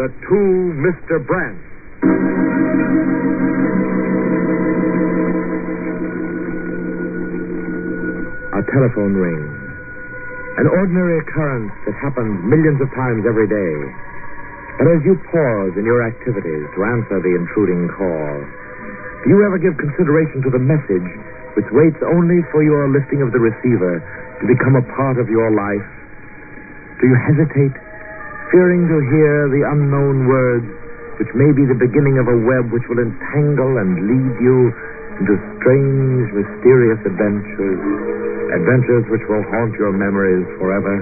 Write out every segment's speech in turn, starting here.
the Two Mister Brants. A telephone rings. An ordinary occurrence that happens millions of times every day. But as you pause in your activities to answer the intruding call, do you ever give consideration to the message which waits only for your lifting of the receiver to become a part of your life? Do you hesitate, fearing to hear the unknown words which may be the beginning of a web which will entangle and lead you into strange, mysterious adventures which will haunt your memories forever?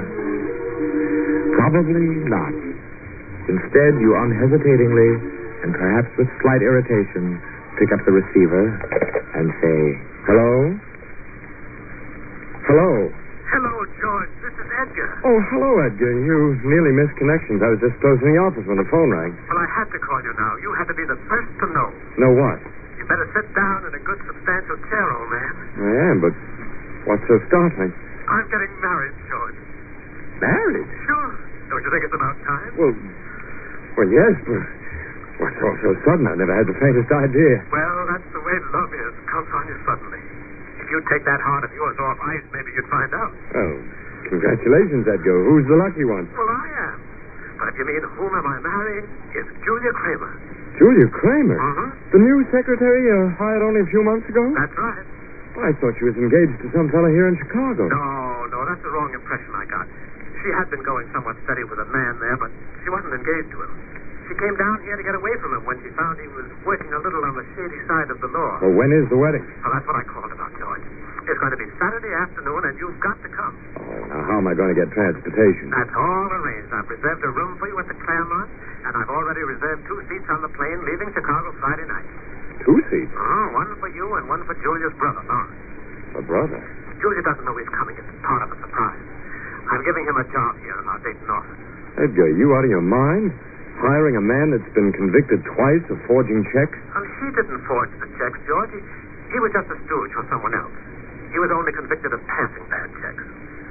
Probably not. Instead, you unhesitatingly, and perhaps with slight irritation, pick up the receiver and say, "Hello? Hello? Hello, George. This is Edgar. Oh, hello, Edgar. You nearly missed connections. I was just closing the office when the phone rang. Well, I had to call you now. You had to be the first to know. Know what? You better sit down in a good, substantial chair, old man. I am, but what's so startling? I'm getting married, George. Married? Sure. Don't you think it's about time? Well, yes, but what's all so sudden? I never had the faintest idea. Well, that's the way love is. Comes on you suddenly. If you'd take that heart of yours off ice, maybe you'd find out. Oh, congratulations, Edgar. Who's the lucky one? Well, I am. But if you mean whom am I marrying, it's Julia Kramer. Julia Kramer? Mm-hmm. The new secretary you hired only a few months ago? That's right. Well, I thought she was engaged to some fellow here in Chicago. No, that's the wrong impression I got. She had been going somewhat steady with a man there, but she wasn't engaged to him. She came down here to get away from him when she found he was working a little on the shady side of the law. Well, when is the wedding? Well, that's what I called about, George. It's going to be Saturday afternoon, and you've got to come. Oh, now how am I going to get transportation? That's all arranged. I've reserved a room for you at the Claremont, and I've already reserved 2 seats on the plane leaving Chicago Friday night. 2 seats? Oh, one for you and one for Julia's brother, Lawrence. A brother? Julia doesn't know he's coming. It's part of a surprise. I'm giving him a job here in our Dayton office. Edgar, are you out of your mind? Hiring a man that's been convicted twice of forging checks? Well, she didn't forge the checks, George. He was just a stooge for someone else. He was only convicted of passing bad checks.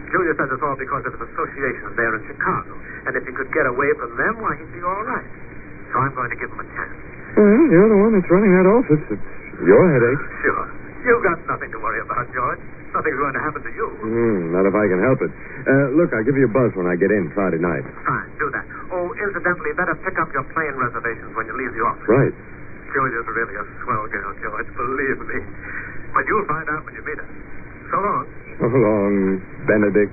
Julia says it's all because of his associations there in Chicago. And if he could get away from them, why, he'd be all right. So I'm going to give him a chance. Well, you're the one that's running that office. It's your headache. Sure. You've got nothing to worry about, George. Nothing's going to happen to you. Not if I can help it. Look, I'll give you a buzz when I get in Friday night. Fine, do that. Oh, incidentally, better pick up your plane reservations when you leave the office. Right. Julia's really a swell girl, George, believe me. But you'll find out when you meet her. So long. So long, Benedict.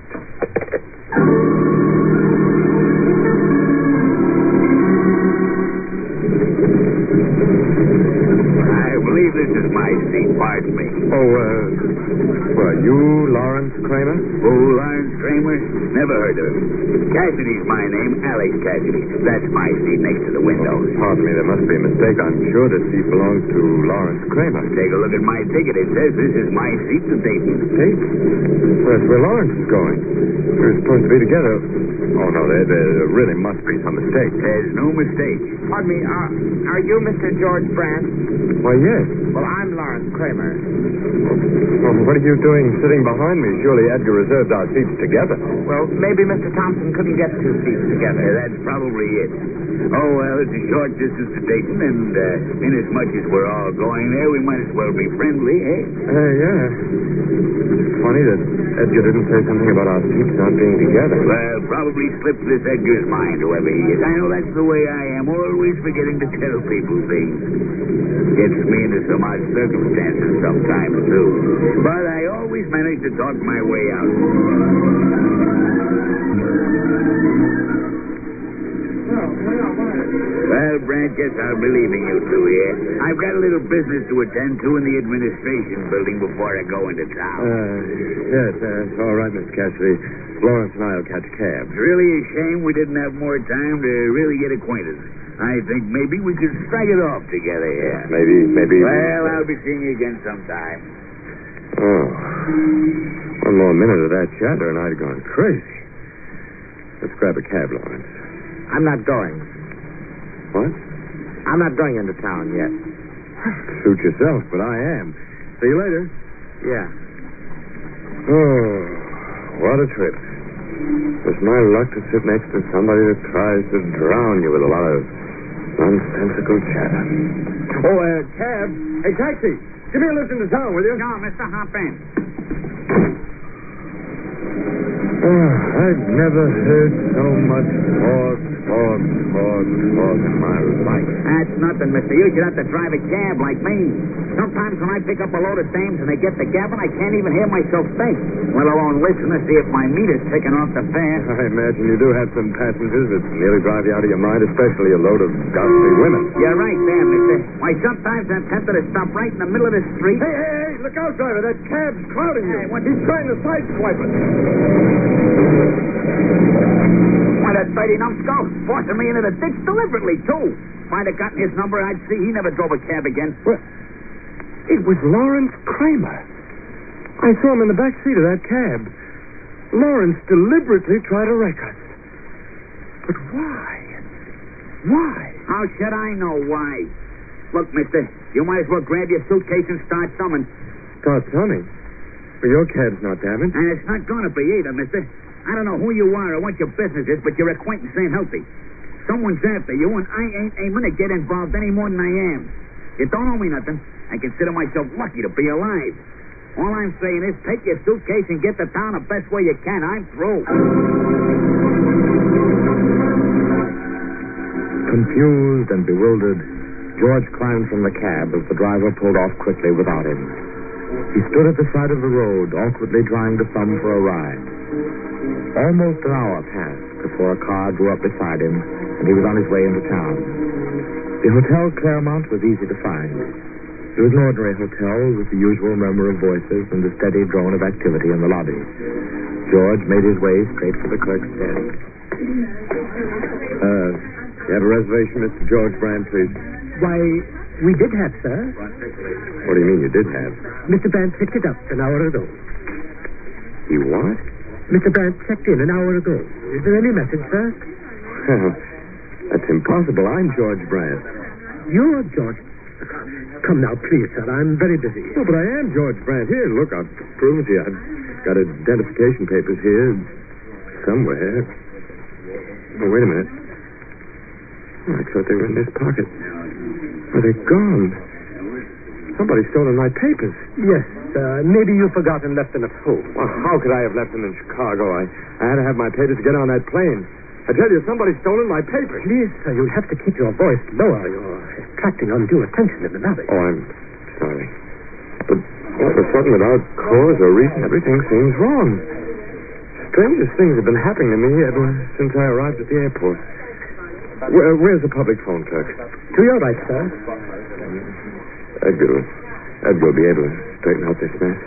I believe this is my seat, pardon me. Well, you Lawrence Kramer? Who, Lawrence Kramer? Never heard of him. Cassidy's my name, Alex Cassidy. That's my seat next to the window. Pardon me, there must be a mistake. I'm sure this seat belongs to Lawrence Kramer. Take a look at my ticket. It says this is my seat to Dayton. Dayton? Where's where Lawrence is going? We were supposed to be together. Oh, no, there really must be some mistake. There's no mistake. Pardon me, are you Mr. George Brant? Why, yes. Well, I'm Lawrence Kramer. Well, what are you doing sitting behind me? Surely Edgar reserved our seats together. Well, maybe Mr. Thompson couldn't get 2 seats together. That's probably it. Oh, well, it's a short distance to Dayton, and inasmuch as we're all going there, we might as well be friendly, eh? Yeah. It's funny that Edgar didn't say something about our seats not being together. Well, probably slipped this Edgar's mind, whoever he is. I know that's the way I am, always forgetting to tell people things. Gets me into some odd circumstances sometimes, too. But I always manage to talk my way out. Well, Brant, guess I'll be leaving you two here. I've got a little business to attend to in the administration building before I go into town. Yes, all right, Mr. Cassidy. Lawrence and I'll catch a cab. It's really a shame we didn't have more time to really get acquainted. I think maybe we could strike it off together here. Maybe. Well, I'll be seeing you again sometime. Oh. One more minute of that chatter and I'd gone crazy. Let's grab a cab, Lawrence. I'm not going. What? I'm not going into town yet. Suit yourself, but I am. See you later. Yeah. Oh, what a trip. It's my luck to sit next to somebody that tries to drown you with a lot of nonsensical chatter. Oh, cab. Hey, taxi. Give me a lift into town, will you? No, Mr. Hop in. I've never heard so much talk in my life. That's nothing, mister. You should have to drive a cab like me. Sometimes when I pick up a load of dames and they get the gabbing, I can't even hear myself think, let alone listen to see if my meter's ticking off the fare. I imagine you do have some passengers that nearly drive you out of your mind, especially a load of gossipy women. You're right there, mister. Why, sometimes I'm tempted to stop right in the middle of the street. Hey, look out, driver. That cab's crowding you. Hey, He's trying to sideswipe it. Why, that dirty numbskull forcing me into the ditch deliberately, too. If I'd have gotten his number, I'd see he never drove a cab again. Well, it was Lawrence Kramer. I saw him in the back seat of that cab. Lawrence deliberately tried to wreck us. But why? Why? How should I know why? Look, mister, you might as well grab your suitcase and start summing. Start summing? Well, your cab's not damaged. And it's not going to be either, mister. I don't know who you are or what your business is, but your acquaintance ain't healthy. Someone's after you, and I ain't aiming to get involved any more than I am. You don't owe me nothing. I consider myself lucky to be alive. All I'm saying is take your suitcase and get to town the best way you can. I'm through. Confused and bewildered, George climbed from the cab as the driver pulled off quickly without him. He stood at the side of the road, awkwardly trying to thumb for a ride. Almost an hour passed before a car drew up beside him, and he was on his way into town. The Hotel Claremont was easy to find. It was an ordinary hotel with the usual murmur of voices and the steady drone of activity in the lobby. George made his way straight for the clerk's desk. You have a reservation, Mr. George Brant, please? Why, we did have, sir. What do you mean you did have? Mr. Brant picked it up an hour ago. He what? Mr. Brant checked in an hour ago. Is there any message, sir? Well, that's impossible. I'm George Brant. You're George. Come now, please, sir. I'm very busy. No, but I am George Brant. Here, look, I'll prove it to you. I've got identification papers here somewhere. Oh, wait a minute. Oh, I thought they were in this pocket. Oh, they're gone. Somebody's stolen my papers. Yes, maybe you forgot and left them at home. Well, how could I have left them in Chicago? I had to have my papers to get on that plane. I tell you, somebody's stolen my papers. Please, sir, you'll have to keep your voice lower. You're attracting undue attention in the lobby. Oh, I'm sorry. But all of a sudden, without cause or reason, everything seems wrong. Strangest things have been happening to me ever since I arrived at the airport. Where's the public phone clerk? To your right, sir. Edgar will be able to straighten out this mess.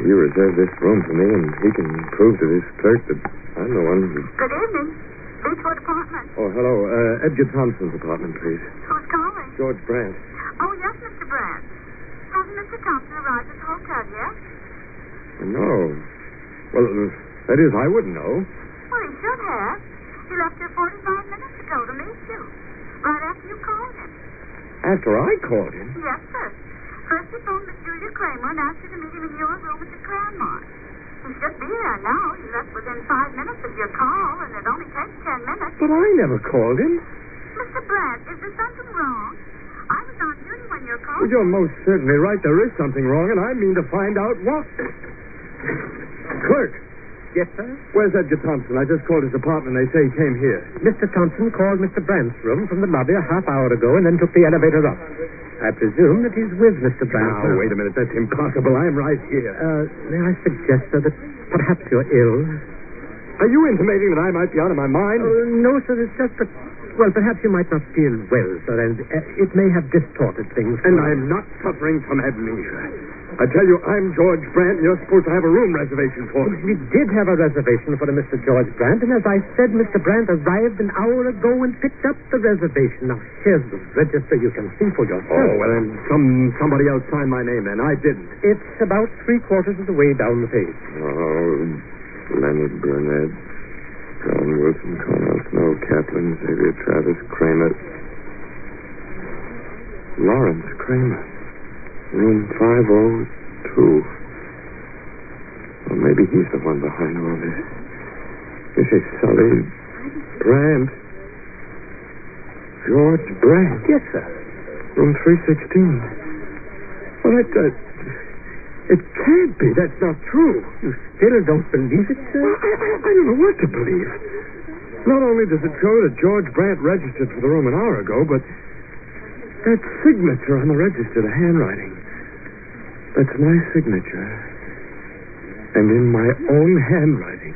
You reserved this room for me, and he can prove to this clerk that I'm the one who... Good evening. Beechwood Apartment. Oh, hello. Edgar Thompson's apartment, please. Who's calling? George Brant. Oh, yes, Mr. Brant. Hasn't Mr. Thompson arrived at the hotel yet? No. Well, that is, I wouldn't know. Well, he should have. He left here 45 minutes ago to meet you. Right after you called him. After I called him? Yes, sir. First he phoned Miss Julia Kramer and asked her to meet him in your room at the Claremont. He should be there now. He left within 5 minutes of your call, and it only takes 10 minutes. But I never called him. Mr. Brant, is there something wrong? I was on duty when your call... Well, you're most certainly right. There is something wrong, and I mean to find out what. Clerk. Yes, sir? Where's Edgar Thompson? I just called his apartment. They say he came here. Mr. Thompson called Mr. Brant's room from the lobby a half hour ago and then took the elevator up. I presume that he's with Mr. Brant. Now, wait a minute. That's impossible. I'm right here. May I suggest, sir, that perhaps you're ill? Are you intimating that I might be out of my mind? No, sir. It's just that... Well, perhaps you might not feel well, sir, and it may have distorted things. And I'm not suffering from amnesia. I tell you, I'm George Brant, and you're supposed to have a room reservation for me. We did have a reservation for Mr. George Brant, and as I said, Mr. Brant arrived an hour ago and picked up the reservation. Now, here's the register. You can see for yourself. Oh, well, then somebody else signed my name then. I didn't. It's about 3/4 of the way down the page. Oh, Leonard Burnett. John Wilson, Cornell Snow, Kaplan, Xavier Travis, Kramer. Lawrence Kramer. Room 502. Well, maybe he's the one behind all this. This is Sully Brant. George Brant. Yes, sir. Room 316. Well, it can't be. That's not true. You still don't believe it, sir? I don't know what to believe. Not only does it show that George Brant registered for the room an hour ago, but that signature on the register, the handwriting. That's my signature. And in my own handwriting.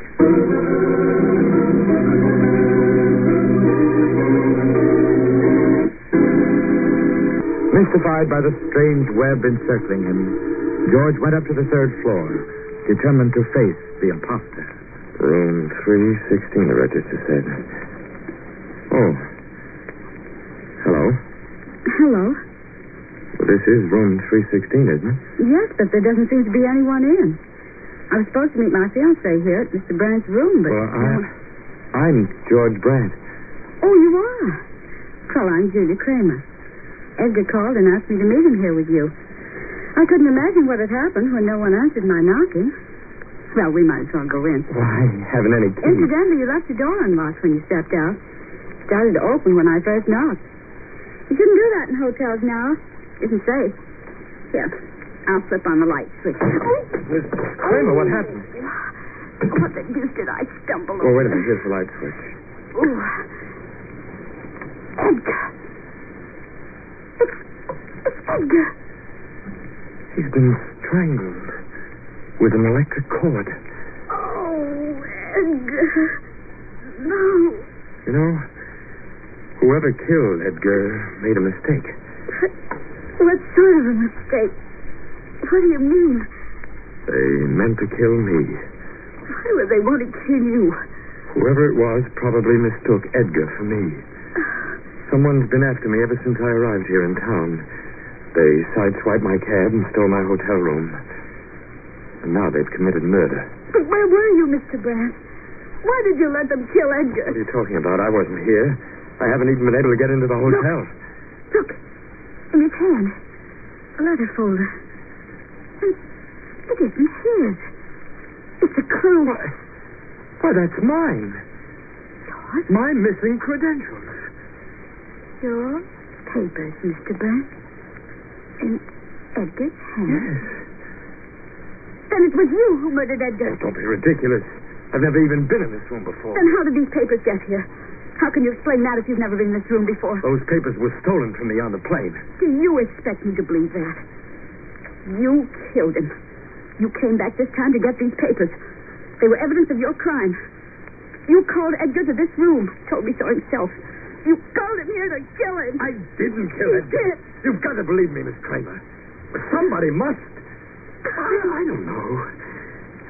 Mystified by the strange web encircling him, George went up to the third floor, determined to face the imposter. Room 316, the register said. Oh. Hello. Hello. Well, this is room 316, isn't it? Yes, but there doesn't seem to be anyone in. I was supposed to meet my fiancé here at Mr. Brant's room, but... Well, I'm George Brant. Oh, you are? Well, I'm Julia Kramer. Edgar called and asked me to meet him here with you. I couldn't imagine what had happened when no one answered my knocking. Well, we might as well go in. Well, I haven't any key. Incidentally, you left the door unlocked when you stepped out. It started to open when I first knocked. You shouldn't do that in hotels now. Isn't safe. Here, I'll flip on the light switch. Miss Kramer, what happened? What the deuce did I stumble over? Well, wait a minute. Here's the light switch. Ooh. Edgar. It's Edgar. He's been strangled with an electric cord. Oh, Edgar. No. You know, whoever killed Edgar made a mistake. What sort of a mistake? What do you mean? They meant to kill me. Why would they want to kill you? Whoever it was probably mistook Edgar for me. Someone's been after me ever since I arrived here in town. They sideswiped my cab and stole my hotel room. And now they've committed murder. But where were you, Mr. Brant? Why did you let them kill Edgar? What are you talking about? I wasn't here. I haven't even been able to get into the hotel. Look. In his hand. A letter folder. And it isn't his. It's a clue. Why, that's mine. Yours? My missing credentials. Your papers, Mr. Brant. In Edgar's hand? Yes. Then it was you who murdered Edgar. Oh, don't be ridiculous. I've never even been in this room before. Then how did these papers get here? How can you explain that if you've never been in this room before? Those papers were stolen from me on the plane. Do you expect me to believe that? You killed him. You came back this time to get these papers. They were evidence of your crime. You called Edgar to this room. Told me so himself. You called him here to kill him. I didn't kill You Edgar. did. You've got to believe me, Miss Kramer. Somebody must. I don't know.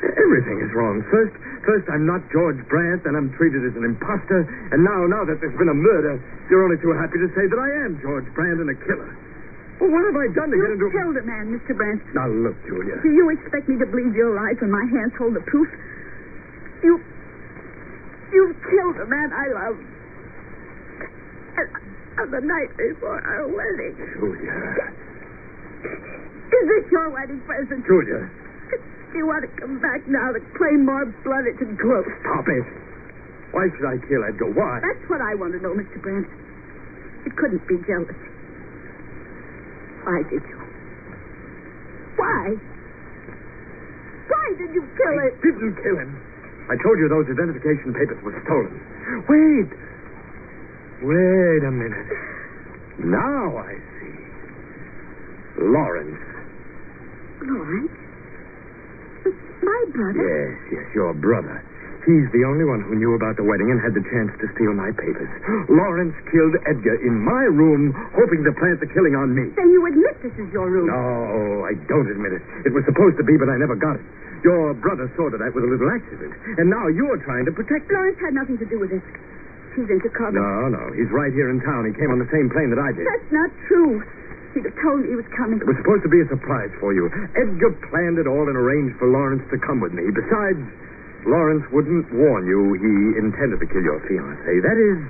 Everything is wrong. First, I'm not George Brant, and I'm treated as an imposter. And now that there's been a murder, you're only too happy to say that I am George Brant and a killer. Well, what have I done to get into... You killed a man, Mr. Brant. Now, look, Julia. Do you expect me to believe your lies when my hands hold the proof? You killed a man I love. And on the night before our wedding. Julia. Is this your wedding present? Julia. Do you want to come back now to claim more blood? It's gross. Stop it. Why should I kill Edgar? Why? That's what I want to know, Mr. Brant. It couldn't be jealousy. Why did you? Why? Why did you kill I him? didn't kill him. I told you those identification papers were stolen. Wait a minute. Now I see. Lawrence. Lawrence? My brother? Yes, your brother. He's the only one who knew about the wedding and had the chance to steal my papers. Lawrence killed Edgar in my room, hoping to plant the killing on me. Then you admit this is your room? No, I don't admit it. It was supposed to be, but I never got it. Your brother saw to that with a little accident. And now you're trying to protect him. Lawrence had nothing to do with this. He's in Chicago. No. He's right here in town. He came on the same plane that I did. That's not true. He'd have told me he was coming. It was supposed to be a surprise for you. Edgar planned it all and arranged for Lawrence to come with me. Besides, Lawrence wouldn't warn you he intended to kill your fiancée. That is,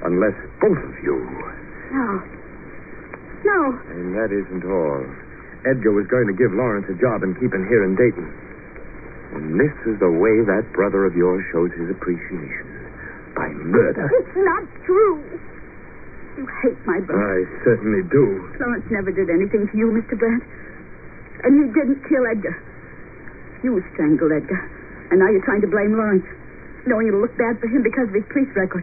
unless both of you. No. And that isn't all. Edgar was going to give Lawrence a job and keep him here in Dayton. And this is the way that brother of yours shows his appreciation. By murder. It's not true. You hate my brother. I certainly do. Lawrence never did anything to you, Mr. Brant. And he didn't kill Edgar. You strangled Edgar. And now you're trying to blame Lawrence, knowing it'll look bad for him because of his police record.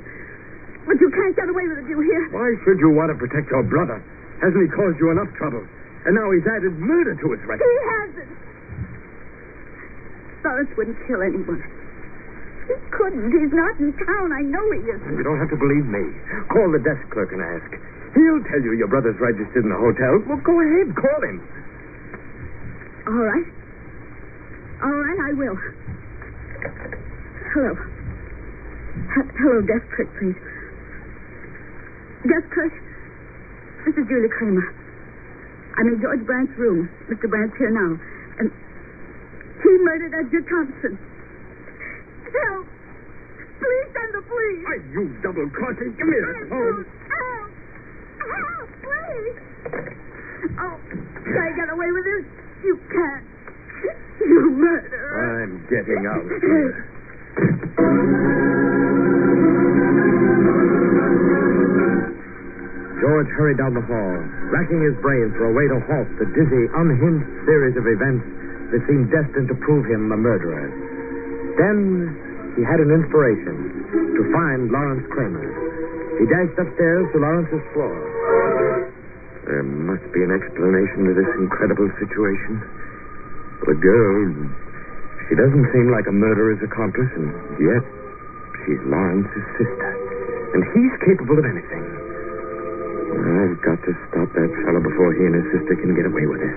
But you can't get away with it, you hear? Why should you want to protect your brother? Hasn't he caused you enough trouble? And now he's added murder to his record. He hasn't. Lawrence wouldn't kill anyone. He couldn't. He's not in town. I know he isn't. You don't have to believe me. Call the desk clerk and ask. He'll tell you your brother's registered in the hotel. Well, go ahead. Call him. All right. All right, I will. Hello. Hello, desk clerk, please. Desk clerk, this is Julia Kramer. I'm in George Brant's room. Mr. Brant's here now. And he murdered Edgar Thompson. Help! Please send the police. Why, you double-crossing. Give me that phone. Help! Help, please! Oh, try to get away with this? You can't. You murderer. I'm getting out. George hurried down the hall, racking his brains for a way to halt the dizzy, unhinged series of events that seemed destined to prove him a murderer. Then he had an inspiration to find Lawrence Kramer. He dashed upstairs to Lawrence's floor. There must be an explanation to this incredible situation. The girl, she doesn't seem like a murderer's accomplice, and yet she's Lawrence's sister. And he's capable of anything. I've got to stop that fellow before he and his sister can get away with this.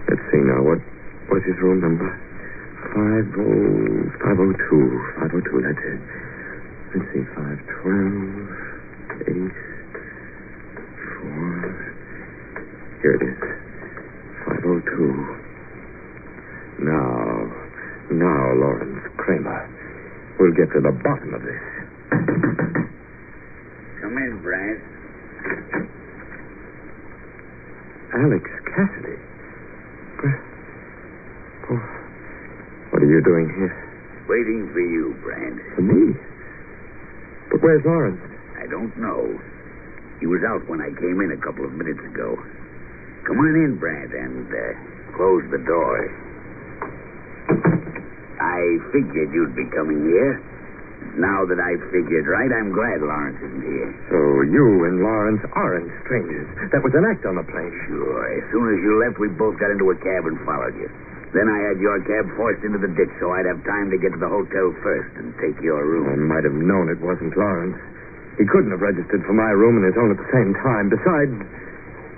Let's see now. What's his room number? 502. 502, that's it. Let's see. 512, 8, 4. Here it is. 502. Now, Lawrence Kramer. We'll get to the bottom of this. Come in, Brant. Alex Cassidy? Oh, what are you doing here? Waiting for you, Brant. For me? But where's Lawrence? I don't know. He was out when I came in a couple of minutes ago. Come on in, Brant, and close the door. I figured you'd be coming here. Now that I've figured right, I'm glad Lawrence isn't here. So you and Lawrence aren't strangers. That was an act on the plane. Sure. As soon as you left, we both got into a cab and followed you. Then I had your cab forced into the ditch so I'd have time to get to the hotel first and take your room. I might have known it wasn't Lawrence. He couldn't have registered for my room and his own at the same time. Besides,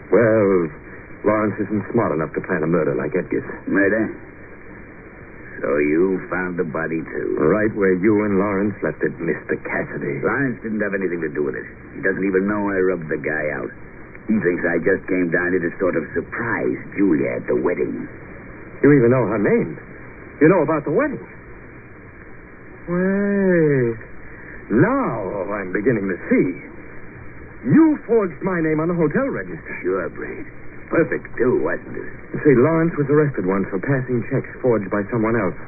well, Lawrence isn't smart enough to plan a murder like Edgar's. Murder? So you found the body, too? Right where you and Lawrence left it, Mr. Cassidy. Lawrence didn't have anything to do with it. He doesn't even know I rubbed the guy out. He thinks I just came down here to sort of surprise Julia at the wedding. You even know her name. You know about the wedding. Wait. Now I'm beginning to see. You forged my name on the hotel register. Sure, Brant. Perfect, too, wasn't it? You see, Lawrence was arrested once for passing checks forged by someone else.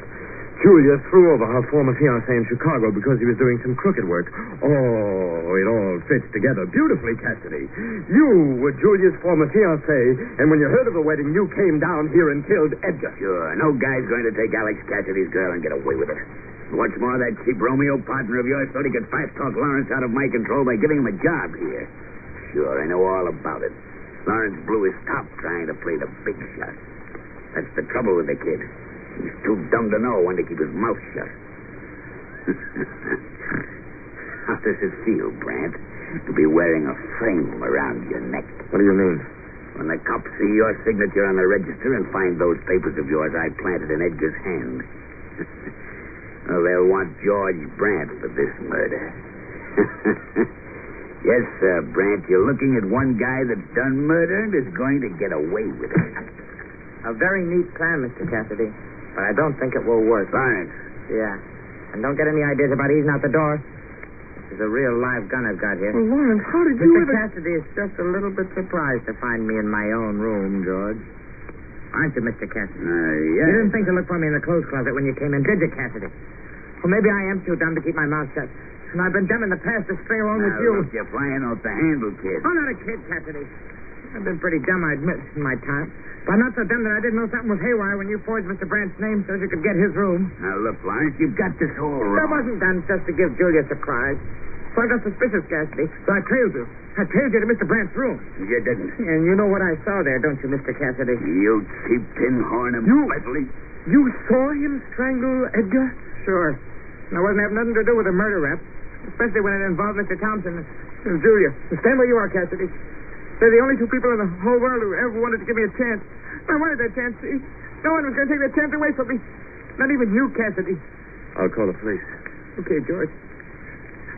Julia threw over her former fiancé in Chicago because he was doing some crooked work. Oh, it all fits together beautifully, Cassidy. You were Julia's former fiancé, and when you heard of the wedding, you came down here and killed Edgar. Sure. No guy's going to take Alex Cassidy's girl and get away with it. What's more, that cheap Romeo partner of yours thought he could fast-talk Lawrence out of my control by giving him a job here. Sure, I know all about it. Lawrence blew his top trying to play the big shot. That's the trouble with the kid. He's too dumb to know when to keep his mouth shut. How does it feel, Brant, to be wearing a frame around your neck? What do you mean? When the cops see your signature on the register and find those papers of yours I planted in Edgar's hand. Well, they'll want George Brant for this murder. Yes, sir, Brant, you're looking at one guy that's done murder and is going to get away with it. A very neat plan, Mr. Cassidy. but I don't think it will work. Thanks. Yeah. And don't get any ideas about easing out the door. This is a real live gun I've got here. Oh, Lawrence, how did you Mr. ever... Cassidy is just a little bit surprised to find me in my own room, George. Aren't you, Mr. Cassidy? Yeah. You didn't think to look for me in the clothes closet when you came in, did you, Cassidy? Well, maybe I am too dumb to keep my mouth shut. And I've been dumb in the past to string along with you. Look, you're flying off the handle, kid. I'm not a kid, Cassidy. I've been pretty dumb, I admit, in my time. But I'm not so dumb that I didn't know something was haywire when you forged Mr. Brant's name so you could get his room. Now, look, Lawrence, you've got this all wrong. That wasn't done just to give Julia a surprise. So I got suspicious, Cassidy. So I trailed you. I trailed you to Mr. Brant's room. You didn't. And you know what I saw there, don't you, Mr. Cassidy? You cheap tin horn and medley. You saw him strangle Edgar? Sure. And I wasn't having nothing to do with a murder rap, especially when it involved Mr. Thompson and Julia. Stand where you are, Cassidy. They're the only two people in the whole world who ever wanted to give me a chance. I wanted that chance, see? No one was going to take that chance away from me. Not even you, Cassidy. I'll call the police. Okay, George.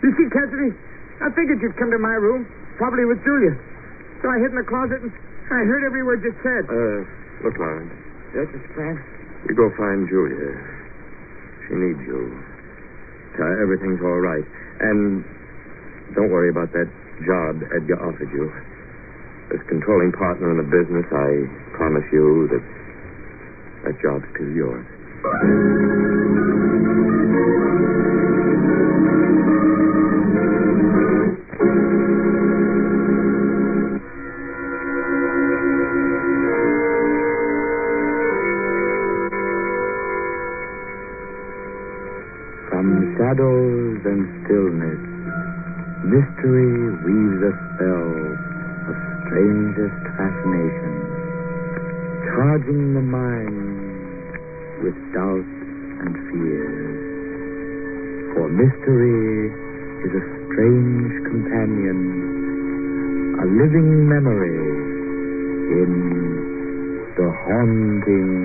You see, Cassidy, I figured you'd come to my room, probably with Julia. So I hid in the closet and I heard every word you said. Look, Lawrence. Yes, Mr. Brant? You go find Julia. She needs you. Tell her everything's all right. And don't worry about that job Edgar offered you. As controlling partner in the business, I promise you that job's still yours. From shadows and stillness, mystery weaves a spell of strangest fascination, charging the mind with doubt and fear. For mystery is a strange companion, a living memory in the haunting